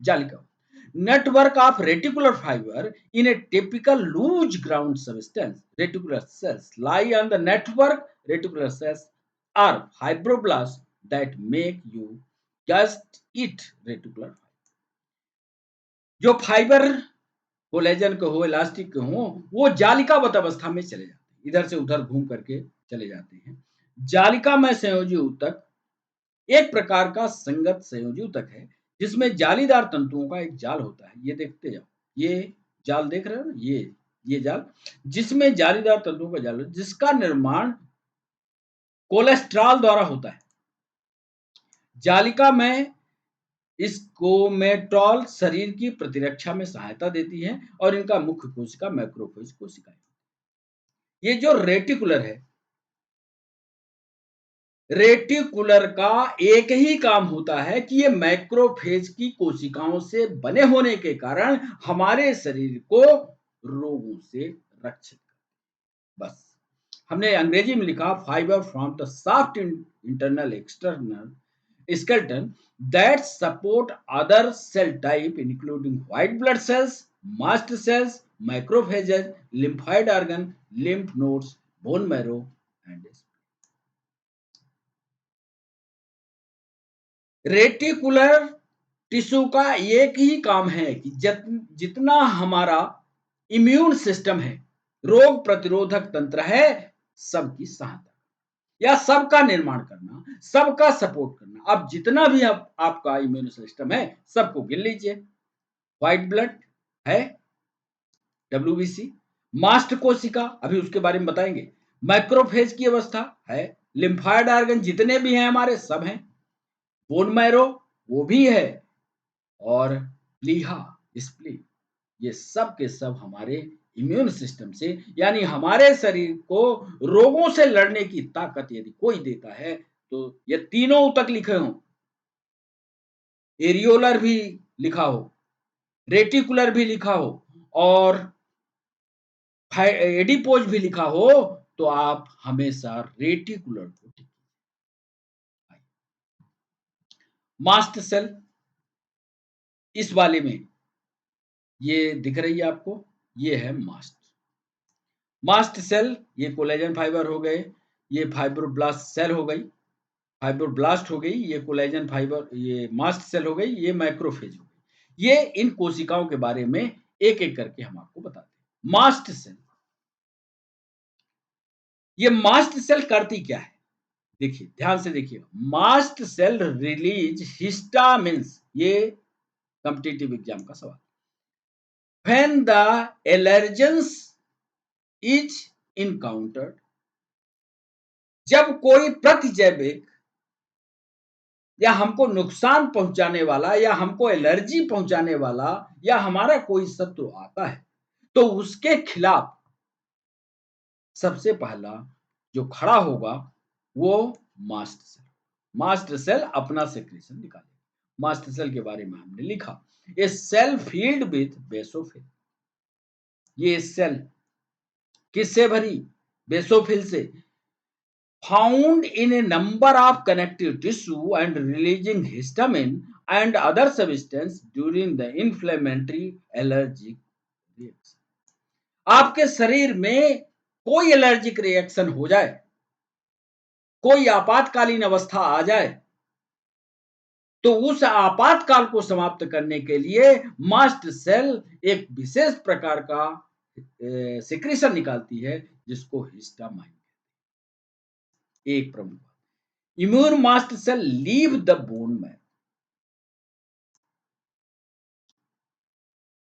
जालिका। Network of reticular fibre in a typical loose ground substance reticular cells lie on the network. Reticular cells are fibroblast that make you just it reticular. जो फाइबर कोलेजन के हो, इलास्टिक के हो, वो जालिकाबद्ध अवस्था में चले जाते हैं, इधर से उधर घूम करके चले जाते हैं। जालिका में संयोजी ऊतक एक प्रकार का संगत संयोजी ऊतक है जिसमें जालीदार तंतुओं का एक जाल होता है। ये देखते जाओ, ये जाल देख रहे हो ना, ये जाल जिसमें जालीदार तंतुओं का जाल जिसका निर्माण कोलेस्ट्रॉल द्वारा होता है। जालिका में स्कोमेटॉल शरीर की प्रतिरक्षा में सहायता देती है और इनका मुख्य कोशिका मैक्रोफेज कोशिका है। ये जो रेटिकुलर है, रेटिकुलर का एक ही काम होता है कि ये मैक्रोफेज की कोशिकाओं से बने होने के कारण हमारे शरीर को रोगों से रक्षित कर, बस। हमने अंग्रेजी में लिखा fibre from the soft internal external skeleton that support other cell type including white blood cells, mast cells, macrophages, lymphoid organ, lymph nodes, bone marrow and reticular tissue का एक ही काम है कि जितना हमारा इम्यून सिस्टम है, रोग प्रतिरोधक तंत्र है, सबकी सहायता या सबका निर्माण करना, सबका सपोर्ट करना। अब जितना भी आपका इम्यून सिस्टम है, सबको गिन लीजिए। व्हाइट ब्लड है, डब्ल्यूबीसी, मास्ट कोशिका अभी उसके बारे में बताएंगे, माइक्रोफेज की अवस्था है, लिम्फाइड ऑर्गन जितने भी हैं हमारे सब हैं, बोन मैरो वो भी है, और प्लीहा स्प्लीन, ये सब के सब हमारे इम्यून सिस्टम से यानी हमारे शरीर को रोगों से लड़ने की ताकत यदि कोई देता है तो ये तीनों तक लिखे हों, एरियोलर भी लिखा हो, रेटिकुलर भी लिखा हो और एडिपोज भी लिखा हो, तो आप हमेशा रेटिकुलर को टिक। मास्ट सेल इस वाले में ये दिख रही है आपको, ये है मास्ट। मास्ट सेल ये कोलेजन फाइबर हो गए, ये फाइब्रोब्लास्ट सेल हो गई, फाइब्रोब्लास्ट हो गई, ये कोलेजन फाइबर, ये मास्ट सेल हो गई, ये माइक्रोफेज हो गई। ये इन कोशिकाओं के बारे में एक एक करके हम आपको बताते हैं। मास्ट सेल, ये मास्ट सेल करती क्या है, देखिए ध्यान से देखिए। मास्ट सेल रिलीज हिस्टामिन्स, ये कॉम्पिटिटिव एग्जाम का सवाल। When the allergens is encountered, जब कोई प्रतिजैविक या हमको नुकसान पहुंचाने वाला या हमको एलर्जी पहुंचाने वाला या हमारा कोई शत्रु आता है, तो उसके खिलाफ सबसे पहला जो खड़ा होगा वो मास्ट सेल। मास्ट सेल अपना सेक्रेशन निकालेगा। मास्ट सेल के बारे में हमने लिखा, ए सेल फील्ड विथ बेसोफिल, ये सेल किससे भरी, बेसोफिल से, found in a number of connective tissue and releasing histamine and other substance during the inflammatory allergic reaction। आपके शरीर में कोई एलर्जिक रिएक्शन हो जाए, कोई आपातकालीन अवस्था आ जाए, तो उस आपातकाल को समाप्त करने के लिए मास्ट सेल एक विशेष प्रकार का सिक्रीशन निकालती है जिसको हिस्टामाइन, एक प्रमुख बात। Immune mast cell leave the bone marrow,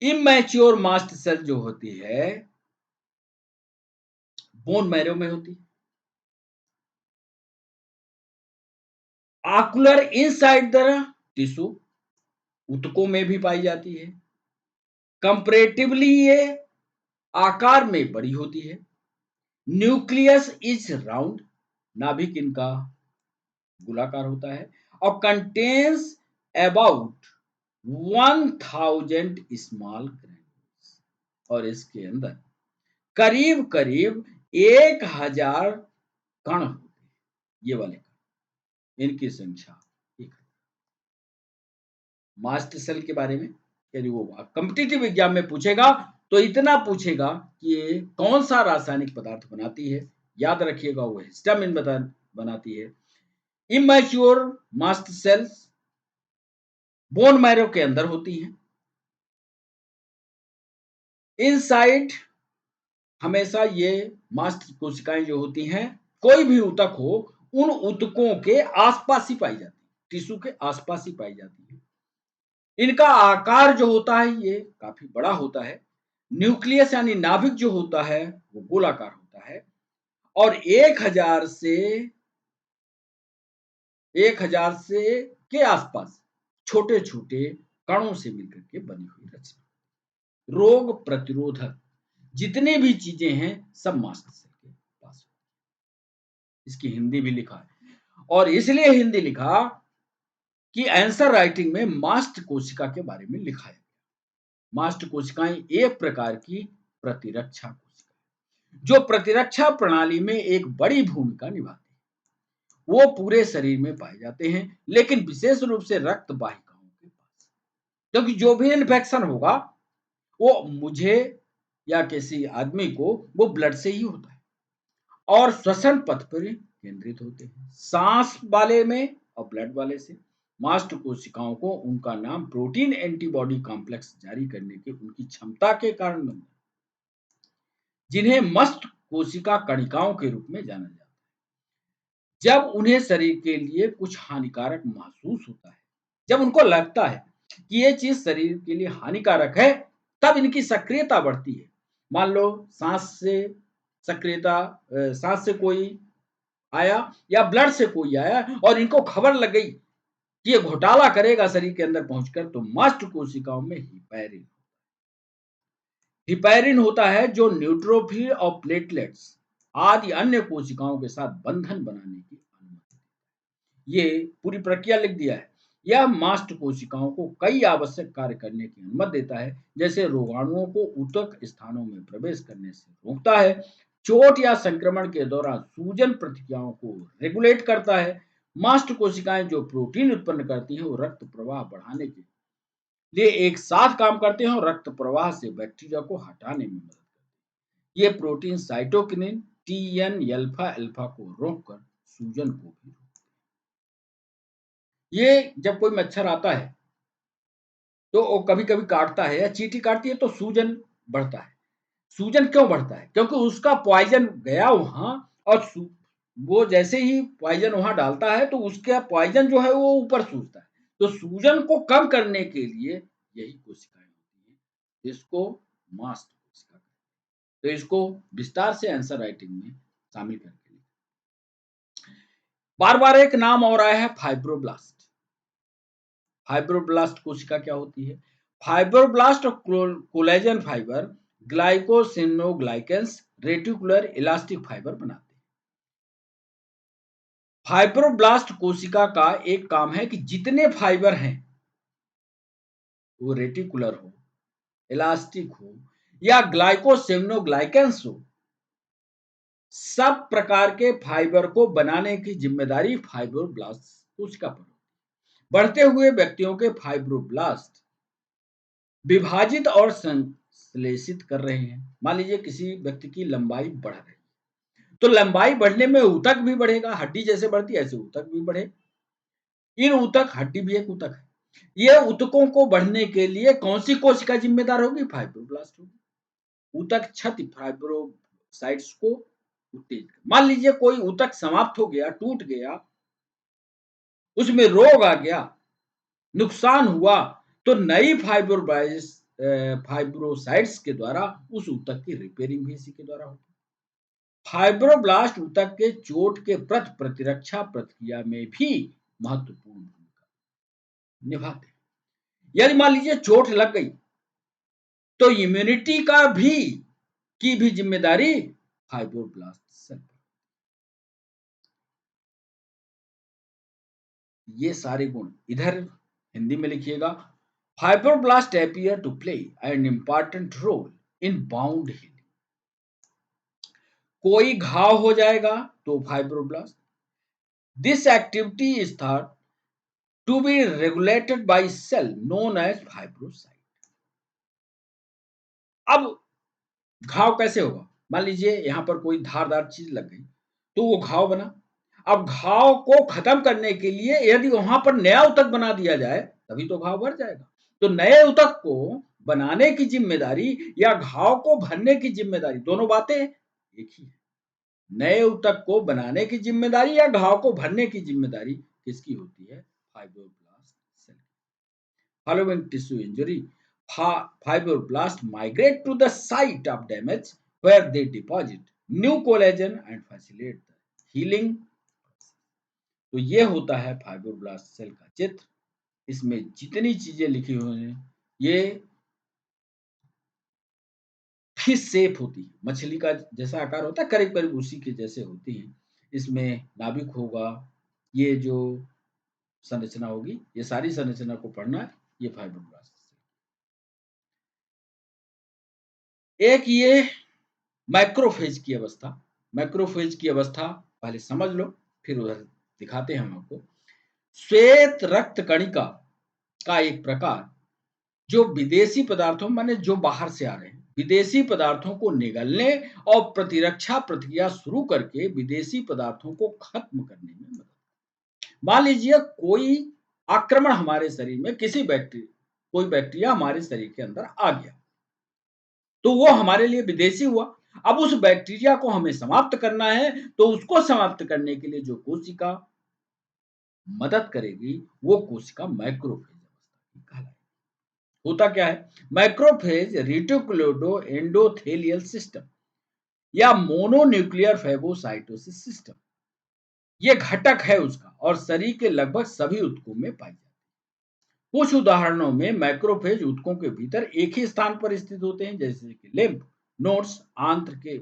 immature mast cell जो होती है बोन मैरो में होती है, आकुलर इनसाइड द टिश्यू, ऊतकों में भी पाई जाती है। कंपैरेटिवली ये आकार में बड़ी होती है। न्यूक्लियस इज राउंड, नाभिक इनका गोलाकार होता है और कंटेन्स अबाउट 1000 स्मॉल ग्रैन्यूल्स, और इसके अंदर करीब करीब 1000 कण होते हैं, ये वाले कण, इनकी संख्या 1। मास्ट सेल के बारे में यदि वो कॉम्पिटिटिव एग्जाम में पूछेगा तो इतना पूछेगा कि ये कौन सा रासायनिक पदार्थ बनाती है, याद रखिएगा वो हिस्टामिन बनाती है। Immature mast cells bone marrow के अंदर होती हैं। इनसाइड हमेशा ये मास्ट कोशिकाएं जो होती हैं, कोई भी ऊतक हो, उन ऊतकों के आसपास ही पाई जाती है, टिश्यू के आसपास ही पाई जाती है। इनका आकार जो होता है ये काफी बड़ा होता है। न्यूक्लियस यानी नाभिक जो होता है वो गोलाकार होता है और 1000 से के आसपास छोटे छोटे कणों से मिलकर के बनी हुई रचना। रोग प्रतिरोधक जितने भी चीजें हैं सब मास्ट सेल के पास। इसकी हिंदी भी लिखा है और इसलिए हिंदी लिखा कि आंसर राइटिंग में मास्ट कोशिका के बारे में लिखा है। मास्ट कोशिकाएं एक प्रकार की प्रतिरक्षा कोशिका जो प्रतिरक्षा प्रणाली में एक बड़ी भूमिका निभाती है। वो पूरे शरीर में पाए जाते हैं लेकिन विशेष रूप से रक्त वाहिकाओं के पास, क्योंकि जो भी इन्फेक्शन होगा वो मुझे या किसी आदमी को वो ब्लड से ही होता है और श्वसन पथ पर केंद्रित होते हैं, सांस वाले में और ब्लड वाले से। मास्ट कोशिकाओं को उनका नाम प्रोटीन एंटीबॉडी कॉम्प्लेक्स जारी करने की उनकी क्षमता के कारण मिला, जिन्हें मस्त कोशिका कणिकाओं के रूप में जाना जाता है। जब उन्हें शरीर के लिए कुछ हानिकारक महसूस होता है, जब उनको लगता है कि ये चीज शरीर के लिए हानिकारक है, तब इनकी सक्रियता बढ़ती है। मान लो सांस से सक्रियता, सांस से कोई आया या ब्लड से कोई आया और इनको खबर लग गई कि ये घोटाला करेगा शरीर के अंदर पहुंचकर, तो मास्ट कोशिकाओं में हिपैरिन हिपैरिन होता है जो न्यूट्रोफिल और प्लेटलेट्स आदि अन्य कोशिकाओं के साथ बंधन बनाने की अनुमति देता है। ये पूरी प्रक्रिया लिख दिया है। यह मास्ट कोशिकाओं को कई आवश्यक कार्य करने की अनुमति देता है, जैसे रोगाणुओं को ऊतक स्थानों में प्रवेश करने से रोकता है, चोट या संक्रमण के दौरान सूजन प्रतिक्रियाओं को रेगुलेट करता है। मास्ट कोशिकाएं जो प्रोटीन उत्पन्न करती हैं वो रक्त प्रवाह बढ़ाने के लिए एक साथ काम करते हैं और रक्त प्रवाह से बैक्टीरिया को हटाने में मदद करते हैं। ये protein cytokinin TN alpha alpha को रोककर सूजन को भी रोकते हैं। ये जब कोई मच्छर आता है तो वो कभी कभी काटता है या चींटी काटती है तो सूजन बढ़ता है। सूजन क्यों बढ़ता है? क्योंकि उसका पॉइजन गया वहां और वो जैसे ही पॉइजन वहां डालता है तो उसका पॉइजन जो है वो ऊपर सूजता है। तो सूजन को कम करने के लिए यही कोशिकाएं होती हैं, इसको मास्ट कोशिका कहते हैं। तो इसको विस्तार से आंसर राइटिंग में शामिल करके बार बार एक नाम और आया है, फाइब्रोब्लास्ट। फाइब्रोब्लास्ट कोशिका क्या होती है? Fibroblast collagen fibre glycosaminoglycans reticular elastic fibre बनाते हैं। फाइब्रोब्लास्ट कोशिका का एक काम है कि जितने फाइबर हैं वो रेटिकुलर हो, इलास्टिक हो या ग्लाइकोसिनोग्लाइकेंस हो, सब प्रकार के फाइबर को बनाने की जिम्मेदारी फाइब्रोब्लास्ट कोशिका पर होती है। बढ़ते हुए व्यक्तियों के फाइब्रोब्लास्ट विभाजित और संश्लेषित कर रहे हैं। मान लीजिए किसी व्यक्ति की लंबाई बढ़ रही है तो लंबाई बढ़ने में ऊतक भी बढ़ेगा, हड्डी जैसे बढ़ती है ऐसे ऊतक भी बढ़े। इन ऊतक, हड्डी भी एक ऊतक है, ये ऊतकों को बढ़ने के लिए कौन सी कोशिका जिम्मेदार होगी? फाइब्रोब्लास्ट होगी। ऊतक क्षति फाइब्रोसाइट्स को उत्तेजित। मान लीजिए कोई ऊतक समाप्त हो गया, टूट गया, उसमें रोग आ गया, नुकसान हुआ, तो नई फाइब्रोसाइट्स के द्वारा उस ऊतक की रिपेयरिंग भी इसी के द्वारा होगी। फाइब्रोब्लास्ट ऊतक के चोट के प्रति प्रतिरक्षा प्रक्रिया में भी महत्वपूर्ण भूमिका निभाते हैं। यदि मान लीजिए चोट लग गई तो इम्यूनिटी की भी जिम्मेदारी फाइब्रोब्लास्ट सेल पर। ये सारे गुण इधर हिंदी में लिखिएगा। Fibroblast appear to play an important role in wound healing। कोई घाव हो जाएगा तो fibroblast, this activity is thought to be regulated by cell known as fibrocyte. अब घाव कैसे होगा? मान लीजिए यहां पर कोई धारदार चीज लग गई तो वो घाव बना। अब घाव को खत्म करने के लिए यदि वहां पर नया ऊतक बना दिया जाए तभी तो घाव भर जाएगा। तो नए ऊतक को बनाने की जिम्मेदारी या घाव को भरने की जिम्मेदारी, दोनों बातें एक ही है। नए ऊतक को बनाने की जिम्मेदारी या घाव को भरने की जिम्मेदारी किसकी होती है? Fibroblast cell. Following tissue injury, fibroblasts migrate to the site of damage where they deposit new collagen and facilitate the healing। तो ये होता है फाइब्रोब्लास्ट सेल का चित्र। इसमें जितनी चीजें लिखी हुई हैं ये फिश शेप होती है, मछली का जैसा आकार होता है करीब करीब उसी के जैसे होती हैं। इसमें नाभिक होगा, ये जो संरचना होगी, ये सारी संरचना को पढ़ना है, ये फाइब्रोब्लास्ट। एक ये मैक्रोफेज की अवस्था, मैक्रोफेज की अवस्था पहले समझ लो, फिर उधर दिखाते हैं हम आपको। श्वेत रक्त कणिका का एक प्रकार जो विदेशी पदार्थों माने जो बाहर से आ रहे हैं, विदेशी पदार्थों को निगलने और प्रतिरक्षा प्रक्रिया शुरू करके विदेशी पदार्थों को खत्म करने में मदद। मान लीजिए कोई आक्रमण हमारे शरीर में किसी बैक्टीरिया, कोई बैक्टीरिया हमारे शरीर के अंदर आ गया, तो वो हमारे लिए विदेशी हुआ। अब उस बैक्टीरिया को हमें समाप्त करना है, तो उसको समाप्त करने के लिए जो कोशिका मदद करेगी, वो कोशिका मैक्रोफेज अवस्था की कहलाएगी। होता क्या है, मैक्रोफेज रेटिकुलोडो एंडोथेलियल सिस्टम या मोनोन्यूक्लियर फैगोसाइटोसिस सिस्टम, ये घटक है उसका और शरीर के लगभग सभी ऊतकों में पाई जाती है। कुछ उदाहरणों में मैक्रोफेज ऊतकों के भीतर एक ही स्थान पर स्थित होते हैं, जैसे कि लिम्फ नोड्स आंत्र के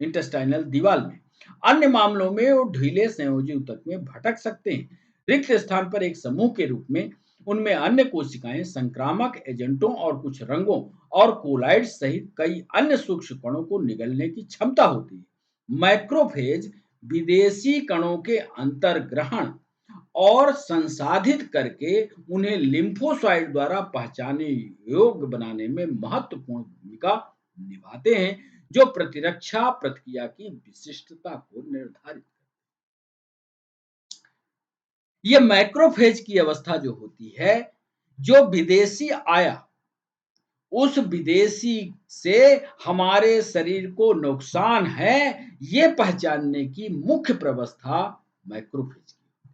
इंटेस्टाइनल दीवार में। अन्य मामलों में वो ढीले संयोजी ऊतक में भटक सकते हैं। रिक्त स्थान पर एक समूह के रूप में उनमें अन्य कोशिकाएं संक्रामक एजेंटों और कुछ रंगों और कोलाइड सहित कई अन्य सूक्ष्म कणों को निगलने की क्षमता होती है। मैक्रोफेज विदेशी कणों के अंतर्ग्रहण और संसाधित करके उन्हें लिम्फोसाइट द्वारा पहचाने योग्य बनाने में महत्वपूर्ण भूमिका निभाते हैं, जो प्रतिरक्षा प्रक्रिया की विशिष्टता को निर्धारित। ये मैक्रोफेज की अवस्था जो होती है, जो विदेशी आया उस विदेशी से हमारे शरीर को नुकसान है, ये पहचानने की मुख्य व्यवस्था मैक्रोफेज की।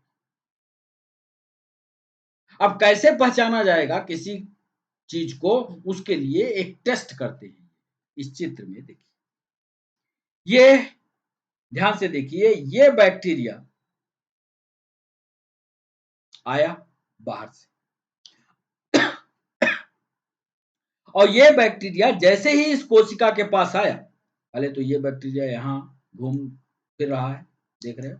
अब कैसे पहचाना जाएगा किसी चीज को, उसके लिए एक टेस्ट करते हैं। इस चित्र में देखिए, ये ध्यान से देखिए, ये बैक्टीरिया आया बाहर से और ये बैक्टीरिया जैसे ही इस कोशिका के पास आया, पहले तो ये बैक्टीरिया यहाँ घूम फिर रहा है, देख रहे हो,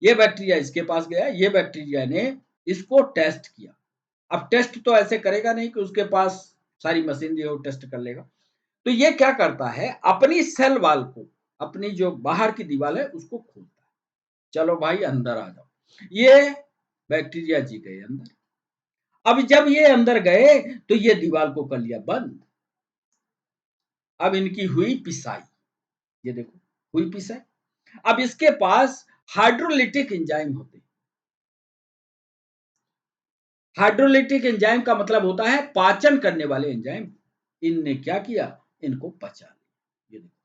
ये बैक्टीरिया इसके पास गया, ये बैक्टीरिया ने इसको टेस्ट किया। अब टेस्ट तो ऐसे करेगा नहीं कि उसके पास सारी मशीनरी हो टेस्ट कर लेगा, तो ये क्या करता है, अपनी सेल वाल को, अपनी जो बाहर की दीवार है उसको खोलता है, चलो भाई अंदर आ जाओ। ये बैक्टीरिया जी गए अंदर। अब जब ये अंदर गए तो ये दीवार को कर लिया बंद। अब इनकी हुई पिसाई, ये देखो हुई पिसाई। अब इसके पास हाइड्रोलिटिक एंजाइम होते हैं। हाइड्रोलिटिक एंजाइम का मतलब होता है पाचन करने वाले एंजाइम। इनने क्या किया, इनको पचा लिया। ये देखो,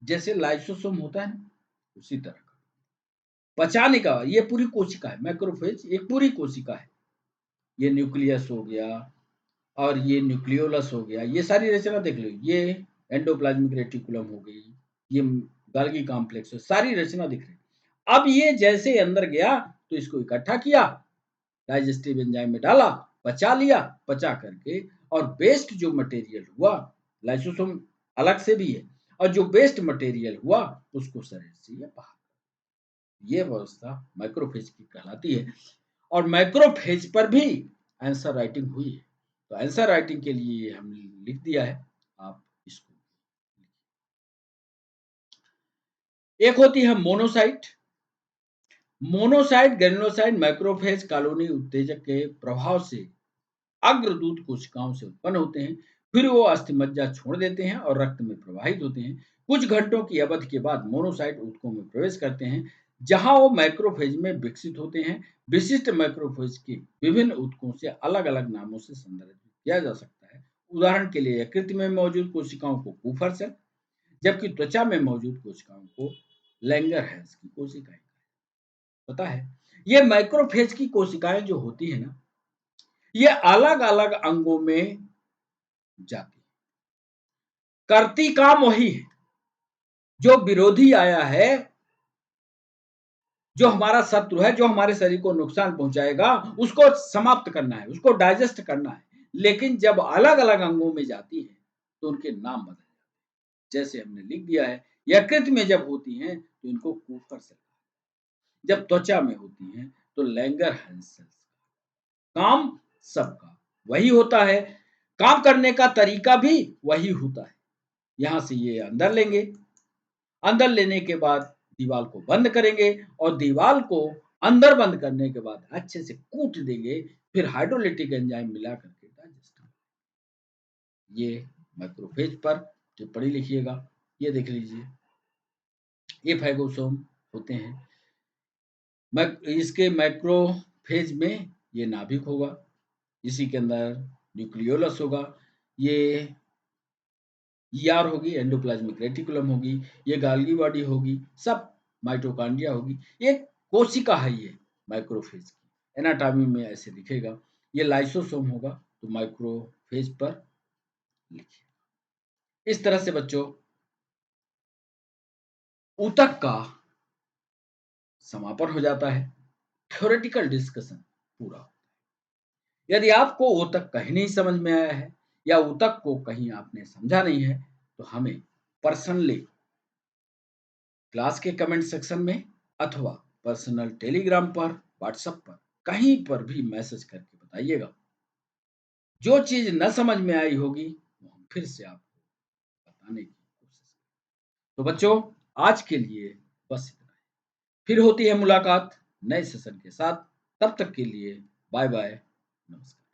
जैसे लाइसोसोम होता है ना, उसी तरह का पचाने का। ये पूरी कोशिका है, मैक्रोफेज एक पूरी कोशिका है। ये न्यूक्लियस हो गया और ये न्यूक्लियोलस हो गया, ये सारी रचना देख लो। ये एंडोप्लाज्मिक रेटिकुलम हो गई, ये गाल्गी कॉम्प्लेक्स है, सारी रचना दिख रही। अब ये जैसे अंदर गया तो इसको इकट्ठा किया, डाइजेस्टिव एंजाइम में डाला, पचा लिया, पचा करके और वेस्ट जो मटेरियल हुआ, लाइसोसोम अलग से भी है, और जो वेस्ट मटेरियल हुआ उसको शरीर से ये बाहर, ये व्यवस्था माइक्रोफेज की कहलाती है। और माइक्रोफेज पर भी आंसर राइटिंग हुई है, तो आंसर राइटिंग के लिए हमने लिख दिया है, आप इसको। एक होती है monocyte. Monocyte granulocyte macrophage colony उत्तेजक के प्रभाव से अग्रदूत कोशिकाओं से उत्पन्न होते हैं, फिर वो अस्थिमज्जा छोड़ देते हैं और रक्त में प्रवाहित होते हैं। कुछ घंटों की अवधि के बाद मोनोसाइट ऊतकों में प्रवेश करते हैं, जहां वो मैक्रोफेज में विकसित होते हैं। विशिष्ट मैक्रोफेज के विभिन्न ऊतकों से अलग अलग नामों से संदर्भित किया जा सकता है। उदाहरण के लिए यकृत में मौजूद कोशिकाओं को कूफर सेल, जबकि त्वचा में मौजूद कोशिकाओं को लैंगरहैंस की कोशिकाएं। पता है, ये माइक्रोफेज की कोशिकाएं जो होती है ना, ये अलग अलग अंगों में जाती, करती काम वही है। जो विरोधी आया है जो हमारा शत्रु है, जो हमारे शरीर को नुकसान पहुँचाएगा, उसको समाप्त करना है, उसको डाइजेस्ट करना है। लेकिन जब अलग-अलग अंगों में जाती है, तो उनके नाम बदल जाते हैं। जैसे हमने लिख दिया है, यकृत में जब होती हैं, तो इनको कुकर से, जब त्वचा में होती हैं, तो लैंगरहैंस सेल्स। काम सबका वही होता है, काम करने का तरीका भी वही होता है। यहाँ से ये अंदर लेंगे, अंदर लेने के बाद दीवार को बंद करेंगे और दीवार को अंदर बंद करने के बाद अच्छे से कूट देंगे, फिर हाइड्रोलिटिक एंजाइम मिला करके डाइजेस्ट करेंगे। ये मैक्रोफेज पर टिप्पणी लिखिएगा, ये देख लीजिए, ये फैगोसोम होते हैं। इसके मैक्रोफेज में ये नाभिक होगा, इसी के अंदर न्यूक्लियोलस होगा, ये ईआर होगी, एंडोप्लाज्मिक रेटिकुलम होगी, ये गाल्गी बॉडी होगी, सब माइटोकॉन्ड्रिया होगी। ये कोशिका है, ये माइक्रोफेज की एनाटॉमी में ऐसे दिखेगा। ये लाइसोसोम होगा, तो माइक्रोफेज पर लिखिए। इस तरह से बच्चों ऊतक का समापन हो जाता है, थ्योरेटिकल डिस्कशन पूरा। यदि आपको ऊतक कहीं नहीं समझ में आया है या ऊतक को कहीं आपने समझा नहीं है, तो हमें पर्सनली क्लास के कमेंट सेक्शन में अथवा पर्सनल टेलीग्राम पर, व्हाट्सएप पर, कहीं पर भी मैसेज करके बताइएगा। जो चीज न समझ में आई होगी वो हम फिर से आपको बताने की कोशिश करें। तो बच्चों आज के लिए बस इतना ही। फिर होती है मुलाकात नए सेशन के साथ। तब तक के लिए बाय बाय, नमस्कार।